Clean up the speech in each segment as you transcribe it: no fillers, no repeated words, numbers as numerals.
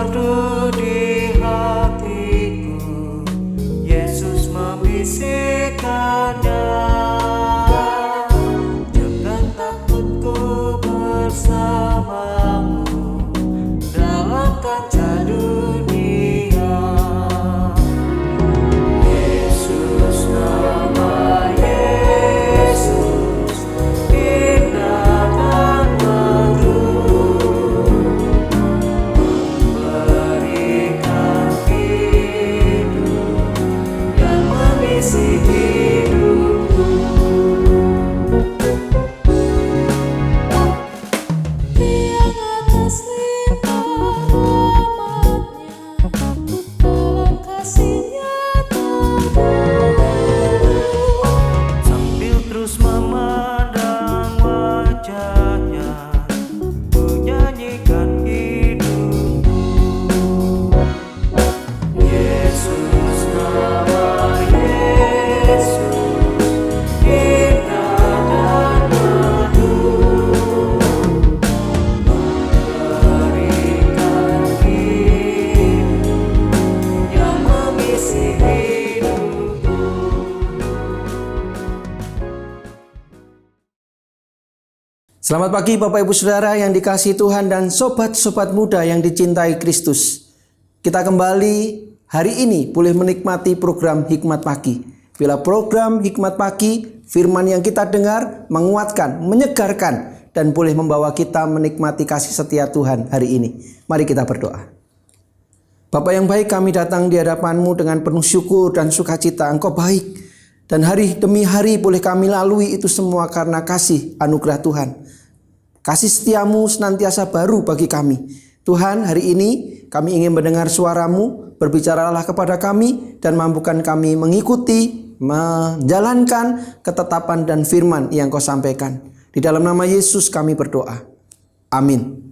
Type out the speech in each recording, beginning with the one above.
merdu di hatiku, Yesus membisikkannya. Jangan takut, ku bersamamu dalam kancah dunia. Yesus, nama Yesus, indah dan merdu, memberikan hidup dan mengisi hidupku. Tiang atas limpah rahmat-Nya, dalam kasih-Nya Sambil terus memandang wajah-Nya, ku nyanyikan hidupku. Yesus, nama Yesus, indah dan merdu, memberikan hidup yang mengisi hidupku. Selamat pagi Bapak Ibu Saudara yang dikasihi Tuhan dan sobat-sobat muda yang dicintai Kristus. Kita kembali hari ini boleh menikmati program Hikmat Pagi. Bila program Hikmat Pagi, firman yang kita dengar menguatkan, menyegarkan, dan boleh membawa kita menikmati kasih setia Tuhan hari ini. Mari kita berdoa. Bapa yang baik, kami datang di hadapan-Mu dengan penuh syukur dan sukacita. Engkau baik, dan hari demi hari boleh kami lalui itu semua karena kasih anugerah Tuhan. Kasih setiamu senantiasa baru bagi kami. Tuhan, hari ini kami ingin mendengar suara-Mu, berbicaralah kepada kami dan mampukan kami mengikuti, menjalankan ketetapan dan firman yang Kau sampaikan. Di dalam nama Yesus kami berdoa. Amin.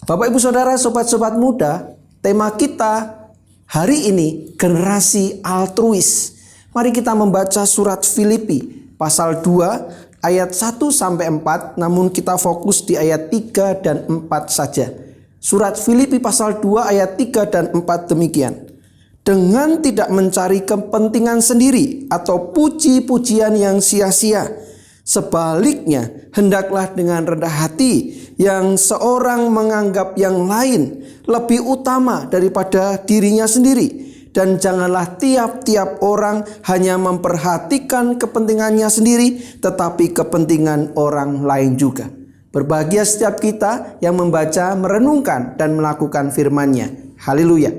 Bapak Ibu Saudara, sobat-sobat muda, tema kita hari ini generasi altruis. Mari kita membaca surat Filipi pasal 2 ayat 1 sampai 4, namun kita fokus di ayat 3 dan 4 saja. Surat Filipi pasal 2 ayat 3 dan 4 demikian. Dengan tidak mencari kepentingan sendiri atau puji-pujian yang sia-sia, sebaliknya hendaklah dengan rendah hati yang seorang menganggap yang lain lebih utama daripada dirinya sendiri. Dan janganlah tiap-tiap orang hanya memperhatikan kepentingannya sendiri, tetapi kepentingan orang lain juga. Berbahagia setiap kita yang membaca, merenungkan, dan melakukan firman-Nya. Haleluya.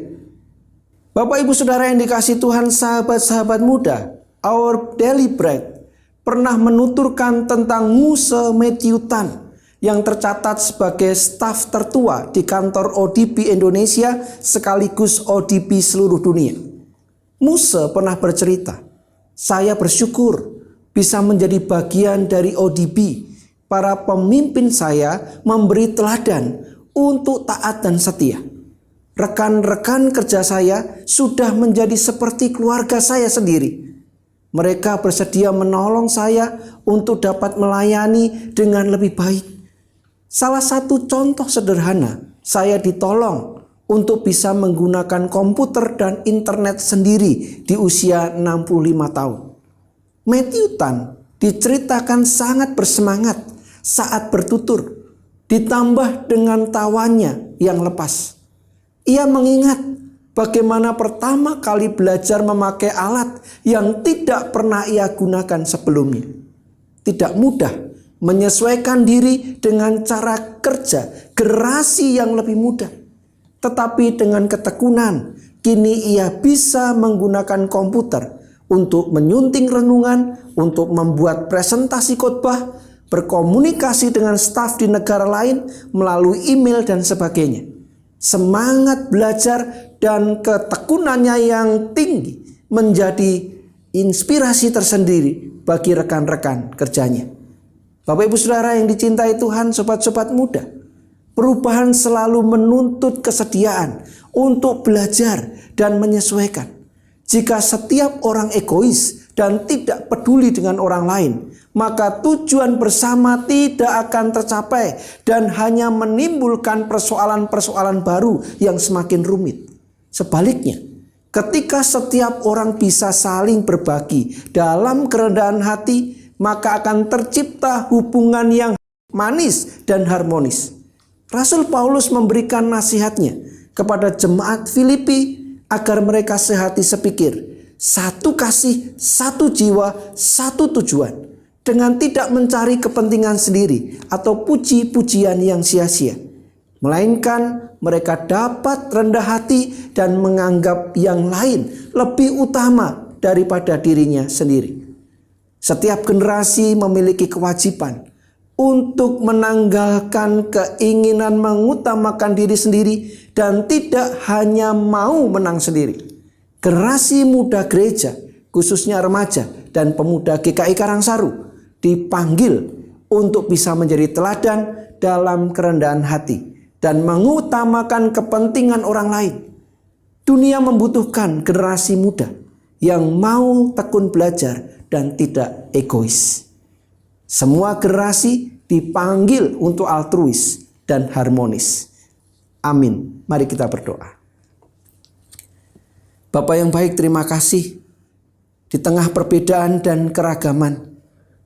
Bapak Ibu Saudara yang dikasihi Tuhan, sahabat-sahabat muda, Our Daily Bread pernah menuturkan tentang Muse Matthew Tan yang tercatat sebagai staf tertua di kantor ODP Indonesia sekaligus ODP seluruh dunia. Muse pernah bercerita, "Saya bersyukur bisa menjadi bagian dari ODP. Para pemimpin saya memberi teladan untuk taat dan setia. Rekan-rekan kerja saya sudah menjadi seperti keluarga saya sendiri. Mereka bersedia menolong saya untuk dapat melayani dengan lebih baik. Salah satu contoh sederhana, saya ditolong untuk bisa menggunakan komputer dan internet sendiri di usia 65 tahun. Matthew Tan diceritakan sangat bersemangat saat bertutur, ditambah dengan tawanya yang lepas. Ia mengingat bagaimana pertama kali belajar memakai alat yang tidak pernah ia gunakan sebelumnya. Tidak mudah menyesuaikan diri dengan cara kerja generasi yang lebih muda. Tetapi dengan ketekunan, kini ia bisa menggunakan komputer untuk menyunting renungan, untuk membuat presentasi khotbah, berkomunikasi dengan staf di negara lain melalui email dan sebagainya. Semangat belajar dan ketekunannya yang tinggi menjadi inspirasi tersendiri bagi rekan-rekan kerjanya. Bapak Ibu Saudara yang dicintai Tuhan, sobat-sobat muda, perubahan selalu menuntut kesediaan untuk belajar dan menyesuaikan. Jika setiap orang egois dan tidak peduli dengan orang lain, maka tujuan bersama tidak akan tercapai dan hanya menimbulkan persoalan-persoalan baru yang semakin rumit. Sebaliknya, ketika setiap orang bisa saling berbagi dalam kerendahan hati, maka akan tercipta hubungan yang manis dan harmonis. Rasul Paulus memberikan nasihatnya kepada jemaat Filipi agar mereka sehati sepikir, satu kasih, satu jiwa, satu tujuan, dengan tidak mencari kepentingan sendiri atau puji-pujian yang sia-sia, melainkan mereka dapat rendah hati dan menganggap yang lain lebih utama daripada dirinya sendiri. Setiap generasi memiliki kewajiban untuk menanggalkan keinginan mengutamakan diri sendiri dan tidak hanya mau menang sendiri. Generasi muda gereja, khususnya remaja dan pemuda GKI Karangsaru, dipanggil untuk bisa menjadi teladan dalam kerendahan hati dan mengutamakan kepentingan orang lain. Dunia membutuhkan generasi muda yang mau tekun belajar dan tidak egois. Semua generasi dipanggil untuk altruis dan harmonis. Amin. Mari kita berdoa. Bapa yang baik, terima kasih. Di tengah perbedaan dan keragaman,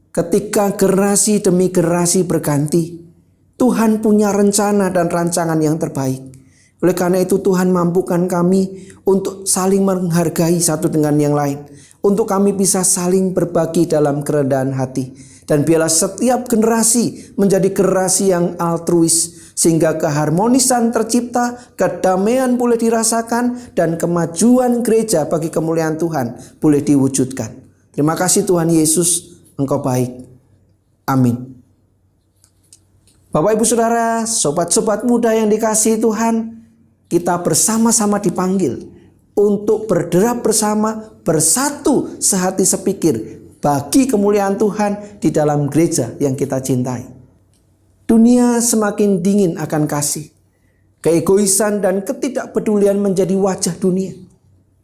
ketika generasi demi generasi berganti, Tuhan punya rencana dan rancangan yang terbaik. Oleh karena itu Tuhan mampukan kami untuk saling menghargai satu dengan yang lain, untuk kami bisa saling berbagi dalam kerendahan hati. Dan biarlah setiap generasi menjadi generasi yang altruis, sehingga keharmonisan tercipta, kedamaian boleh dirasakan, dan kemajuan gereja bagi kemuliaan Tuhan boleh diwujudkan. Terima kasih Tuhan Yesus, Engkau baik. Amin. Bapak Ibu Saudara, sobat-sobat muda yang dikasihi Tuhan, kita bersama-sama dipanggil untuk berderap bersama, bersatu sehati sepikir bagi kemuliaan Tuhan di dalam gereja yang kita cintai. Dunia semakin dingin akan kasih. Keegoisan dan ketidakpedulian menjadi wajah dunia.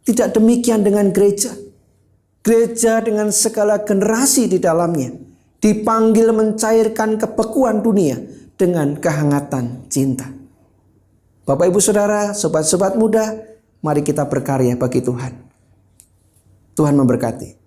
Tidak demikian dengan gereja. Gereja dengan segala generasi di dalamnya dipanggil mencairkan kebekuan dunia dengan kehangatan cinta. Bapak Ibu Saudara, sobat-sobat muda, mari kita berkarya bagi Tuhan. Tuhan memberkati.